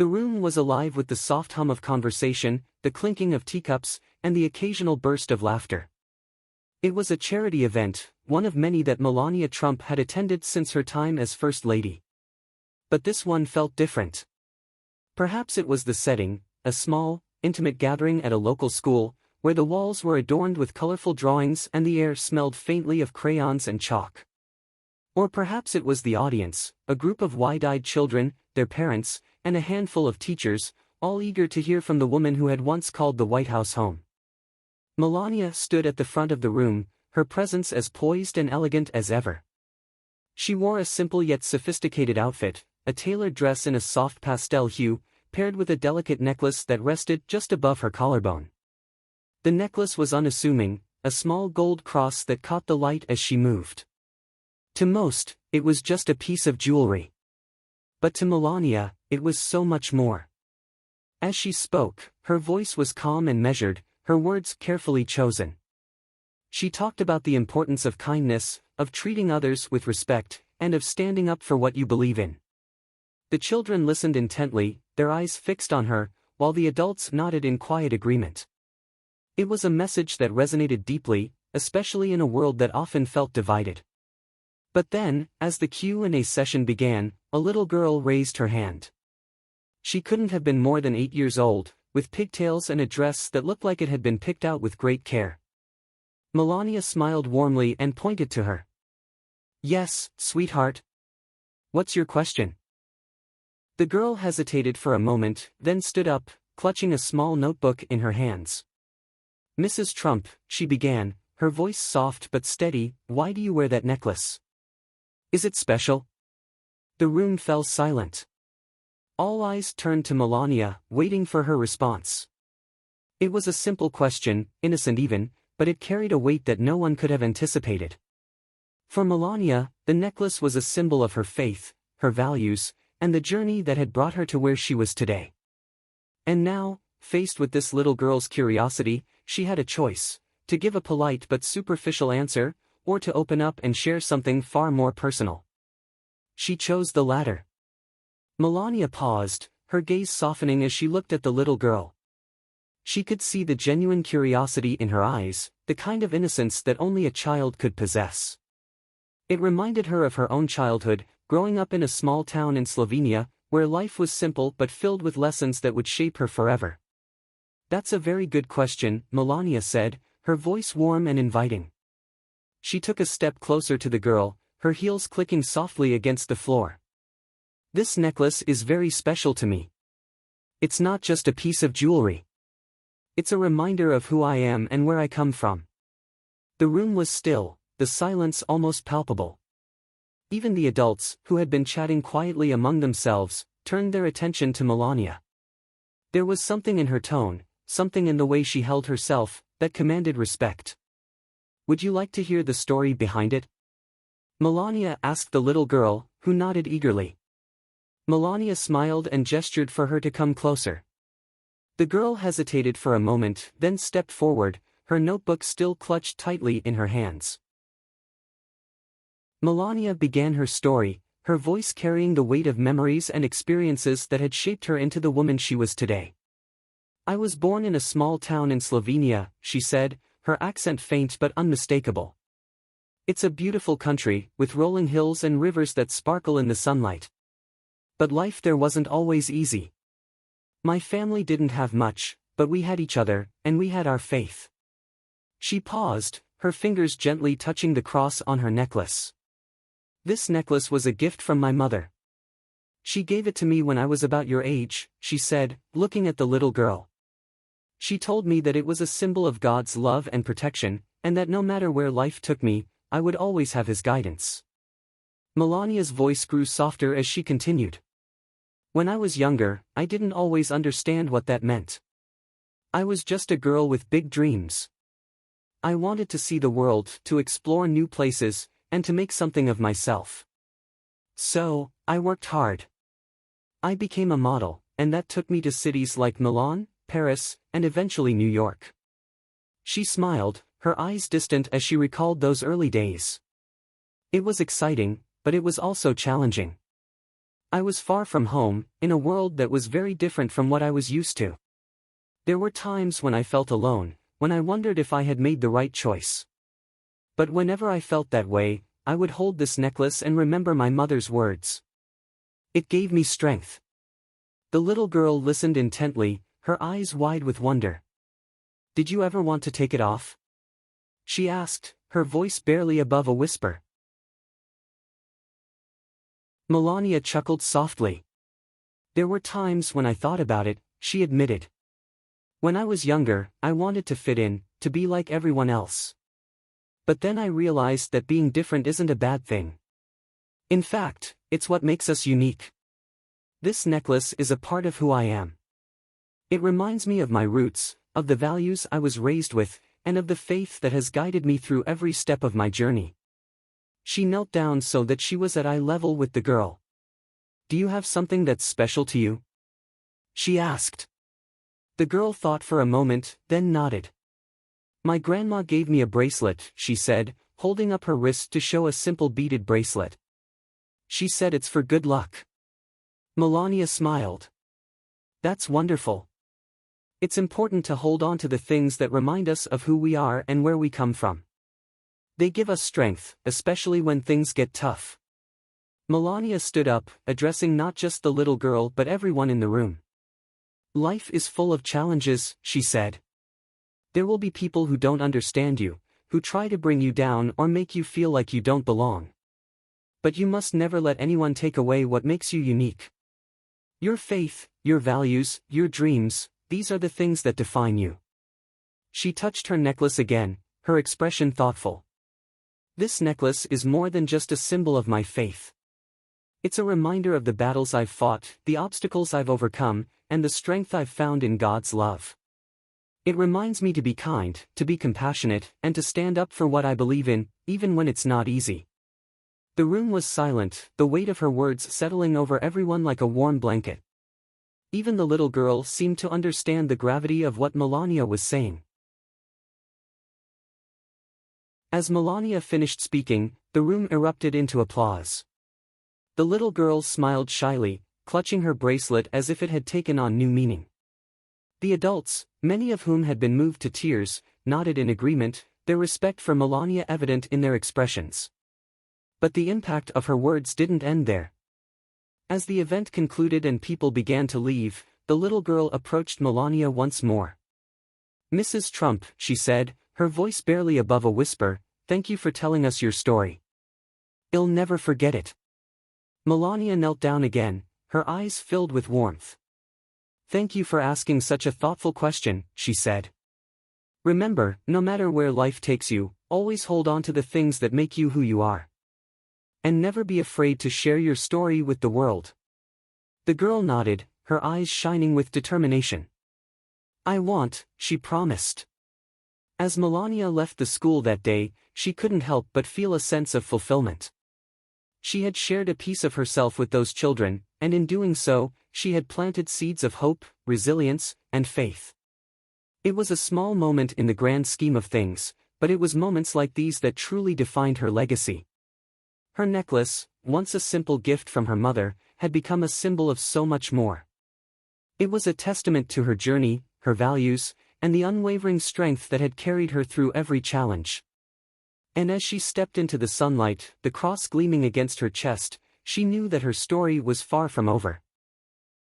The room was alive with the soft hum of conversation, the clinking of teacups, and the occasional burst of laughter. It was a charity event, one of many that Melania Trump had attended since her time as First Lady. But this one felt different. Perhaps it was the setting, a small, intimate gathering at a local school, where the walls were adorned with colorful drawings and the air smelled faintly of crayons and chalk. Or perhaps it was the audience, a group of wide-eyed children, their parents, and a handful of teachers, all eager to hear from the woman who had once called the White House home. Melania stood at the front of the room, her presence as poised and elegant as ever. She wore a simple yet sophisticated outfit, a tailored dress in a soft pastel hue, paired with a delicate necklace that rested just above her collarbone. The necklace was unassuming, a small gold cross that caught the light as she moved. To most, it was just a piece of jewelry. But to Melania, it was so much more. As she spoke, her voice was calm and measured, her words carefully chosen. She talked about the importance of kindness, of treating others with respect, and of standing up for what you believe in. The children listened intently, their eyes fixed on her, while the adults nodded in quiet agreement. It was a message that resonated deeply, especially in a world that often felt divided. But then, as the Q&A session began, a little girl raised her hand. She couldn't have been more than 8 years old, with pigtails and a dress that looked like it had been picked out with great care. Melania smiled warmly and pointed to her. "Yes, sweetheart. What's your question?" The girl hesitated for a moment, then stood up, clutching a small notebook in her hands. "Mrs. Trump," she began, her voice soft but steady, "why do you wear that necklace? Is it special?" The room fell silent. All eyes turned to Melania, waiting for her response. It was a simple question, innocent even, but it carried a weight that no one could have anticipated. For Melania, the necklace was a symbol of her faith, her values, and the journey that had brought her to where she was today. And now, faced with this little girl's curiosity, she had a choice: to give a polite but superficial answer, or to open up and share something far more personal. She chose the latter. Melania paused, her gaze softening as she looked at the little girl. She could see the genuine curiosity in her eyes, the kind of innocence that only a child could possess. It reminded her of her own childhood, growing up in a small town in Slovenia, where life was simple but filled with lessons that would shape her forever. "That's a very good question," Melania said, her voice warm and inviting. She took a step closer to the girl, her heels clicking softly against the floor. "This necklace is very special to me. It's not just a piece of jewelry. It's a reminder of who I am and where I come from." The room was still, the silence almost palpable. Even the adults, who had been chatting quietly among themselves, turned their attention to Melania. There was something in her tone, something in the way she held herself, that commanded respect. "Would you like to hear the story behind it?" Melania asked the little girl, who nodded eagerly. Melania smiled and gestured for her to come closer. The girl hesitated for a moment, then stepped forward, her notebook still clutched tightly in her hands. Melania began her story, her voice carrying the weight of memories and experiences that had shaped her into the woman she was today. "I was born in a small town in Slovenia," she said, her accent faint but unmistakable. "It's a beautiful country, with rolling hills and rivers that sparkle in the sunlight. But life there wasn't always easy. My family didn't have much, but we had each other, and we had our faith." She paused, her fingers gently touching the cross on her necklace. "This necklace was a gift from my mother. She gave it to me when I was about your age," she said, looking at the little girl. "She told me that it was a symbol of God's love and protection, and that no matter where life took me, I would always have His guidance." Melania's voice grew softer as she continued. "When I was younger, I didn't always understand what that meant. I was just a girl with big dreams. I wanted to see the world, to explore new places, and to make something of myself. So, I worked hard. I became a model, and that took me to cities like Milan, Paris, and eventually New York." She smiled, her eyes distant as she recalled those early days. It was exciting, but it was also challenging. I was far from home, in a world that was very different from what I was used to. There were times when I felt alone, when I wondered if I had made the right choice. But whenever I felt that way, I would hold this necklace and remember my mother's words. It gave me strength. The little girl listened intently, her eyes wide with wonder. Did you ever want to take it off? She asked, her voice barely above a whisper. Melania chuckled softly. There were times when I thought about it, she admitted. When I was younger, I wanted to fit in, to be like everyone else. But then I realized that being different isn't a bad thing. In fact, it's what makes us unique. This necklace is a part of who I am. It reminds me of my roots, of the values I was raised with, and of the faith that has guided me through every step of my journey. She knelt down so that she was at eye level with the girl. Do you have something that's special to you? She asked. The girl thought for a moment, then nodded. My grandma gave me a bracelet, she said, holding up her wrist to show a simple beaded bracelet. She said it's for good luck. Melania smiled. That's wonderful. It's important to hold on to the things that remind us of who we are and where we come from. They give us strength, especially when things get tough. Melania stood up, addressing not just the little girl but everyone in the room. Life is full of challenges, she said. There will be people who don't understand you, who try to bring you down or make you feel like you don't belong. But you must never let anyone take away what makes you unique. Your faith, your values, your dreams, these are the things that define you. She touched her necklace again, her expression thoughtful. This necklace is more than just a symbol of my faith. It's a reminder of the battles I've fought, the obstacles I've overcome, and the strength I've found in God's love. It reminds me to be kind, to be compassionate, and to stand up for what I believe in, even when it's not easy. The room was silent, the weight of her words settling over everyone like a warm blanket. Even the little girl seemed to understand the gravity of what Melania was saying. As Melania finished speaking, the room erupted into applause. The little girl smiled shyly, clutching her bracelet as if it had taken on new meaning. The adults, many of whom had been moved to tears, nodded in agreement, their respect for Melania evident in their expressions. But the impact of her words didn't end there. As the event concluded and people began to leave, the little girl approached Melania once more. Mrs. Trump, she said, her voice barely above a whisper, thank you for telling us your story. I'll never forget it. Melania knelt down again, her eyes filled with warmth. Thank you for asking such a thoughtful question, she said. Remember, no matter where life takes you, always hold on to the things that make you who you are. And never be afraid to share your story with the world. The girl nodded, her eyes shining with determination. I want, she promised. As Melania left the school that day, she couldn't help but feel a sense of fulfillment. She had shared a piece of herself with those children, and in doing so, she had planted seeds of hope, resilience, and faith. It was a small moment in the grand scheme of things, but it was moments like these that truly defined her legacy. Her necklace, once a simple gift from her mother, had become a symbol of so much more. It was a testament to her journey, her values, and the unwavering strength that had carried her through every challenge. And as she stepped into the sunlight, the cross gleaming against her chest, she knew that her story was far from over.